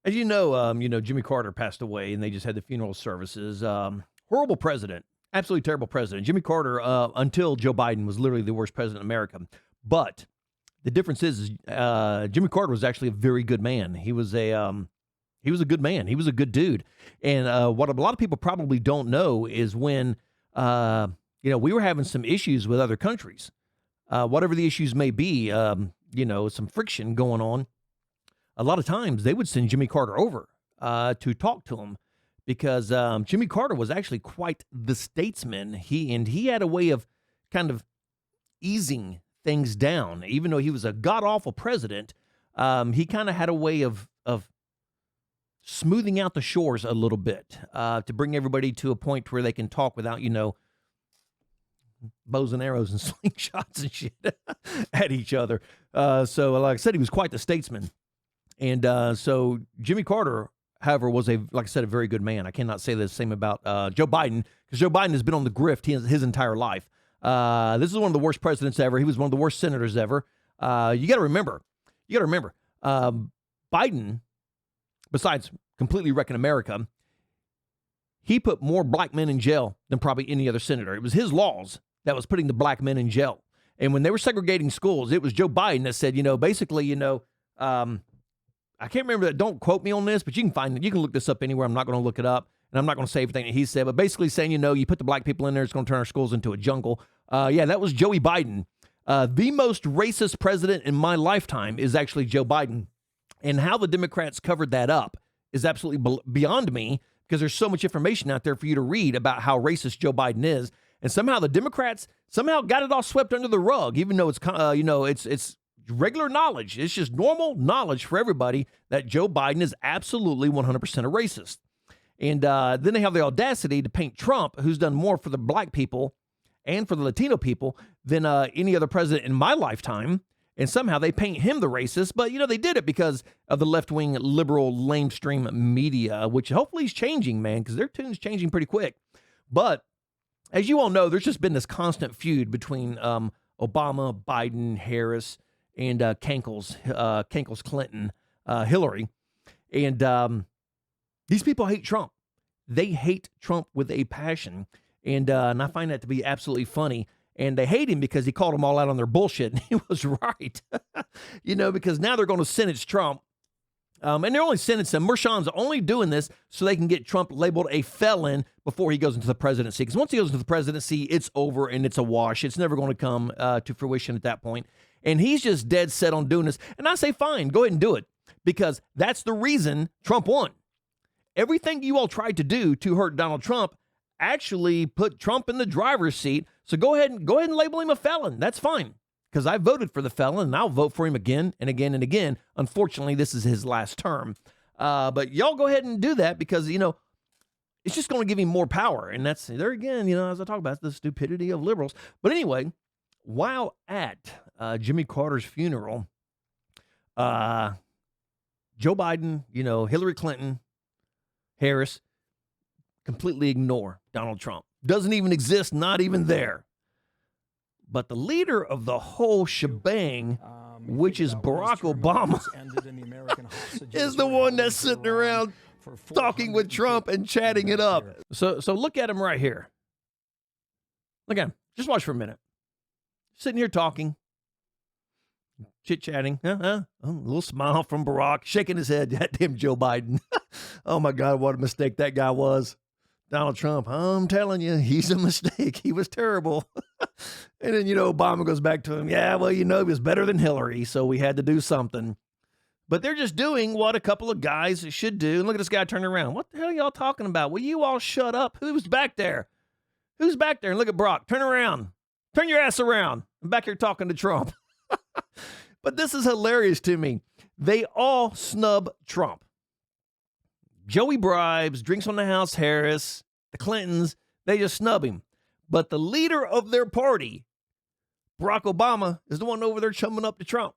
As Jimmy Carter passed away, and they just had the funeral services. Horrible president, absolutely terrible president. Jimmy Carter, until Joe Biden, was literally the worst president in America. But the difference is Jimmy Carter was actually a very good man. He was a good man. He was a good dude. And what a lot of people probably don't know is when we were having some issues with other countries, whatever the issues may be, some friction going on. A lot of times they would send Jimmy Carter over to talk to him because Jimmy Carter was actually quite the statesman. He had a way of kind of easing things down, even though he was a god awful president. He kind of had a way of smoothing out the shores a little bit to bring everybody to a point where they can talk without bows and arrows and slingshots and shit at each other. So like I said, he was quite the statesman. And so Jimmy Carter, however, was like I said, a very good man. I cannot say the same about Joe Biden, because Joe Biden has been on the grift his entire life. This is one of the worst presidents ever. He was one of the worst senators ever. You got to remember, Biden, besides completely wrecking America, he put more black men in jail than probably any other senator. It was his laws that was putting the black men in jail. And when they were segregating schools, it was Joe Biden that said, I can't remember that. Don't quote me on this, but you can look this up anywhere. I'm not going to look it up, and I'm not going to say everything that he said, but basically saying, you put the black people in there, it's going to turn our schools into a jungle. That was Joey Biden. The most racist president in my lifetime is actually Joe Biden. And how the Democrats covered that up is absolutely beyond me, because there's so much information out there for you to read about how racist Joe Biden is. And somehow the Democrats got it all swept under the rug, even though it's regular knowledge. It's just normal knowledge for everybody that Joe Biden is absolutely 100% a racist. And then they have the audacity to paint Trump, who's done more for the black people and for the Latino people than any other president in my lifetime. And somehow they paint him the racist. But, they did it because of the left-wing liberal lamestream media, which hopefully is changing, man, because their tune's changing pretty quick. But as you all know, there's just been this constant feud between Obama, Biden, Harris, and Kankles Clinton, Hillary. And these people hate Trump. They hate Trump with a passion. And I find that to be absolutely funny. And they hate him because he called them all out on their bullshit. And he was right. Because now they're going to sentence Trump. And they're only sentencing him. Mershon's only doing this so they can get Trump labeled a felon before he goes into the presidency. Because once he goes into the presidency, it's over and it's a wash. It's never going to come to fruition at that point. And he's just dead set on doing this. And I say, fine, go ahead and do it. Because that's the reason Trump won. Everything you all tried to do to hurt Donald Trump actually put Trump in the driver's seat. So go ahead and label him a felon. That's fine. Because I voted for the felon, and I'll vote for him again and again and again. Unfortunately, this is his last term. But y'all go ahead and do that because, it's just going to give him more power. And that's, there again, as I talk about, the stupidity of liberals. But anyway, while at Jimmy Carter's funeral, Joe Biden, Hillary Clinton, Harris, completely ignore Donald Trump. Doesn't even exist, not even there. But the leader of the whole shebang, which is Barack Obama, is the one that's sitting around talking with Trump and chatting it up. So look at him right here. Look at him. Just watch for a minute. Sitting here talking, chit-chatting. A little smile from Barack, shaking his head at him, Joe Biden. Oh, my God, what a mistake that guy was. Donald Trump, I'm telling you, he's a mistake. He was terrible. And then, Obama goes back to him. Yeah, well, he was better than Hillary, so we had to do something. But they're just doing what a couple of guys should do. And look at this guy turning around. What the hell are y'all talking about? Will you all shut up? Who's back there? Who's back there? And look at Brock. Turn around. Turn your ass around. I'm back here talking to Trump. But this is hilarious to me. They all snub Trump. Joey bribes, drinks on the house, Harris, the Clintons, they just snub him. But the leader of their party, Barack Obama, is the one over there chumming up to Trump.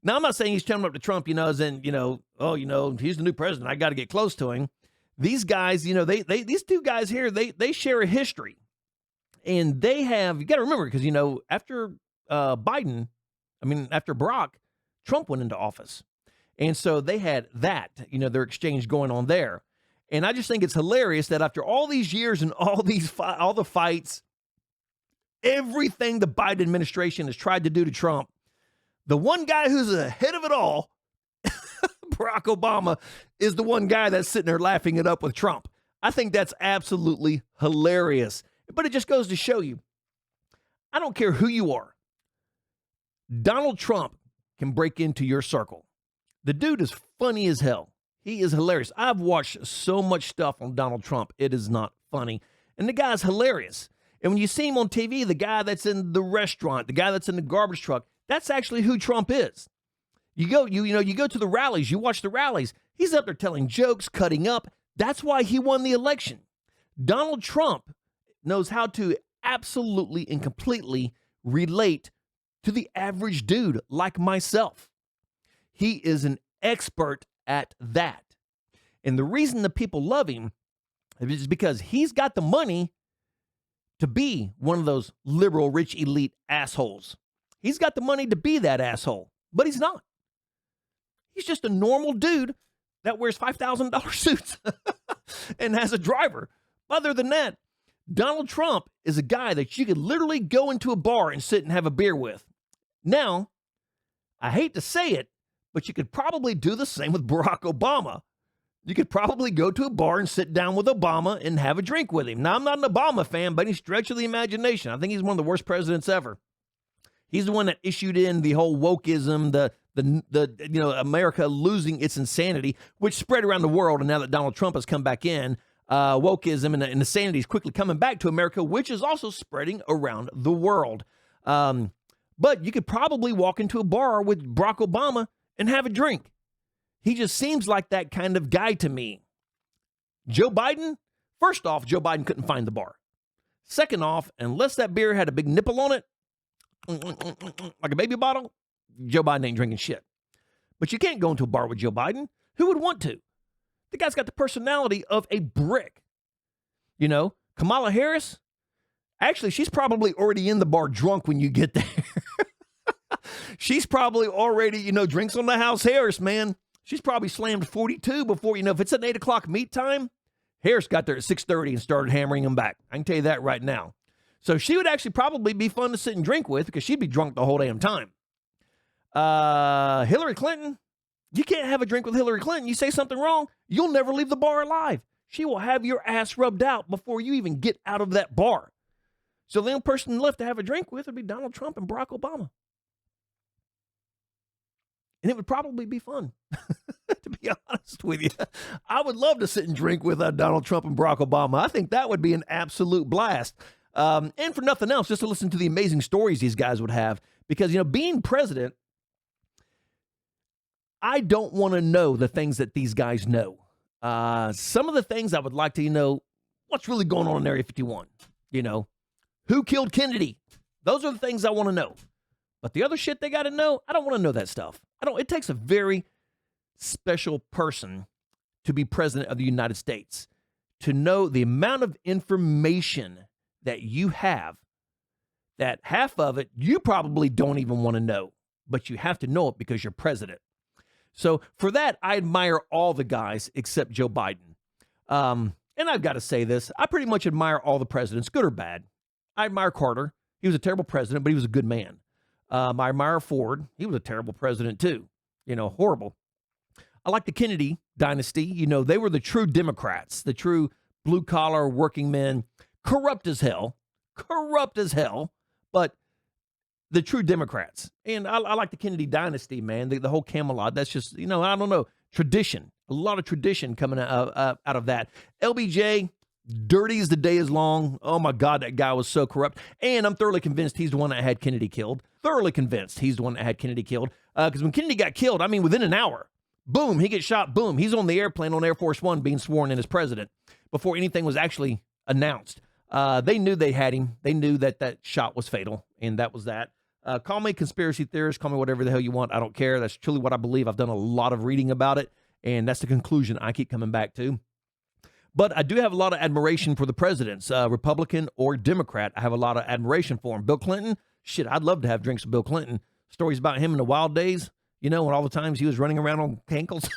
Now, I'm not saying he's chumming up to Trump, as in, he's the new president. I got to get close to him. These guys, these two guys here, they share a history. And they have, you got to remember, because, after Barack, Trump went into office. And so they had that, their exchange going on there. And I just think it's hilarious that after all these years and all the fights, everything the Biden administration has tried to do to Trump, the one guy who's ahead of it all, Barack Obama, is the one guy that's sitting there laughing it up with Trump. I think that's absolutely hilarious. But it just goes to show you, I don't care who you are. Donald Trump can break into your circle. The dude is funny as hell. He is hilarious. I've watched so much stuff on Donald Trump. It is not funny. And the guy's hilarious. And when you see him on TV, the guy that's in the restaurant, the guy that's in the garbage truck, that's actually who Trump is. You go to the rallies, you watch the rallies. He's up there telling jokes, cutting up. That's why he won the election. Donald Trump knows how to absolutely and completely relate to the average dude like myself. He is an expert at that. And the reason the people love him is because he's got the money to be one of those liberal, rich, elite assholes. He's got the money to be that asshole, but he's not. He's just a normal dude that wears $5,000 suits and has a driver. Other than that, Donald Trump is a guy that you could literally go into a bar and sit and have a beer with. Now, I hate to say it, but you could probably do the same with Barack Obama. You could probably go to a bar and sit down with Obama and have a drink with him. Now, I'm not an Obama fan by any stretch of the imagination. I think he's one of the worst presidents ever. He's the one that issued in the whole wokeism, the America losing its insanity, which spread around the world. And now that Donald Trump has come back in, wokeism and the insanity is quickly coming back to America, which is also spreading around the world. But you could probably walk into a bar with Barack Obama and have a drink. He just seems like that kind of guy to me. Joe Biden, first off, Joe Biden couldn't find the bar. Second off, unless that beer had a big nipple on it, like a baby bottle, Joe Biden ain't drinking shit. But you can't go into a bar with Joe Biden. Who would want to? The guy's got the personality of a brick. Kamala Harris, actually, she's probably already in the bar drunk when you get there. She's probably already, drinks on the house Harris, man. She's probably slammed 42 before, if it's an 8 o'clock meet time, Harris got there at 6:30 and started hammering them back. I can tell you that right now. So she would actually probably be fun to sit and drink with because she'd be drunk the whole damn time. Hillary Clinton, you can't have a drink with Hillary Clinton. You say something wrong, you'll never leave the bar alive. She will have your ass rubbed out before you even get out of that bar. So the only person left to have a drink with would be Donald Trump and Barack Obama. And it would probably be fun, to be honest with you. I would love to sit and drink with Donald Trump and Barack Obama. I think that would be an absolute blast. And for nothing else, just to listen to the amazing stories these guys would have. Because, being president, I don't want to know the things that these guys know. Some of the things I would like to, what's really going on in Area 51? Who killed Kennedy? Those are the things I want to know. But the other shit they got to know, I don't want to know that stuff. It takes a very special person to be president of the United States to know the amount of information that you have, that half of it you probably don't even want to know, but you have to know it because you're president. So for that, I admire all the guys except Joe Biden. And I've got to say this, I pretty much admire all the presidents, good or bad. I admire Carter. He was a terrible president, but he was a good man. I admire Ford. He was a terrible president too. Horrible. I like the Kennedy dynasty. They were the true Democrats, the true blue-collar working men, corrupt as hell, but the true Democrats. And I like the Kennedy dynasty, man, the whole Camelot. That's just, I don't know, tradition, a lot of tradition coming out of that. LBJ, dirty as the day is long. Oh, my God, that guy was so corrupt. And I'm thoroughly convinced he's the one that had Kennedy killed. Thoroughly convinced he's the one that had Kennedy killed. Because when Kennedy got killed, within an hour, boom, he gets shot, boom. He's on the airplane on Air Force One being sworn in as president before anything was actually announced. They knew they had him. They knew that shot was fatal, and that was that. Call me conspiracy theorist, call me whatever the hell you want. I don't care. That's truly what I believe. I've done a lot of reading about it, and that's the conclusion I keep coming back to. But I do have a lot of admiration for the presidents, Republican or Democrat. I have a lot of admiration for him. Bill Clinton, shit, I'd love to have drinks with Bill Clinton. Stories about him in the wild days, You know, when all the times he was running around on cankles.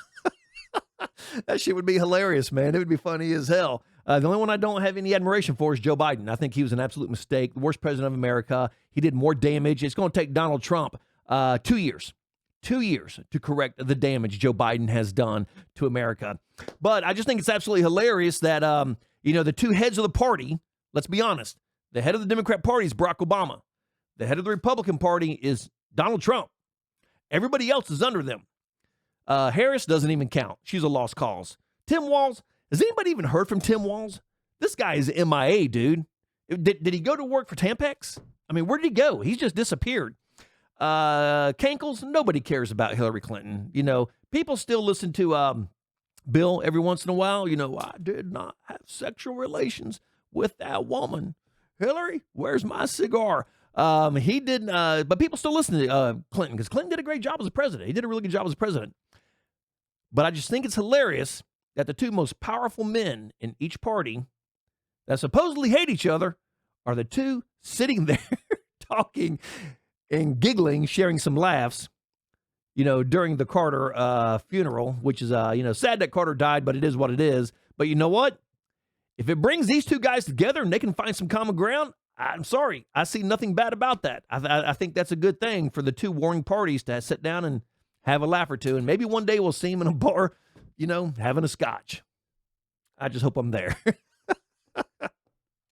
That shit would be hilarious, man. It would be funny as hell. The only one I don't have any admiration for is Joe Biden. I think he was an absolute mistake. The worst president of America. He did more damage. It's going to take Donald Trump 2 years. 2 years to correct the damage Joe Biden has done to America. But I just think it's absolutely hilarious that, the two heads of the party, let's be honest, the head of the Democrat Party is Barack Obama. The head of the Republican Party is Donald Trump. Everybody else is under them. Harris doesn't even count. She's a lost cause. Tim Walz, has anybody even heard from Tim Walz? This guy is MIA, dude. Did he go to work for Tampax? I mean, where did he go? He's just disappeared. Cankles, nobody cares about Hillary Clinton. You know, people still listen to Bill every once in a while. You know, I did not have sexual relations with that woman. Hillary, where's my cigar? He didn't, but people still listen to Clinton because Clinton did a great job as a president. He did a really good job as a president. But I just think it's hilarious that the two most powerful men in each party that supposedly hate each other are the two sitting there talking and giggling, sharing some laughs, during the Carter funeral, which is, sad that Carter died, but it is what it is. But you know what? If it brings these two guys together and they can find some common ground, I'm sorry. I see nothing bad about that. I think that's a good thing for the two warring parties to sit down and have a laugh or two. And maybe one day we'll see them in a bar, having a scotch. I just hope I'm there.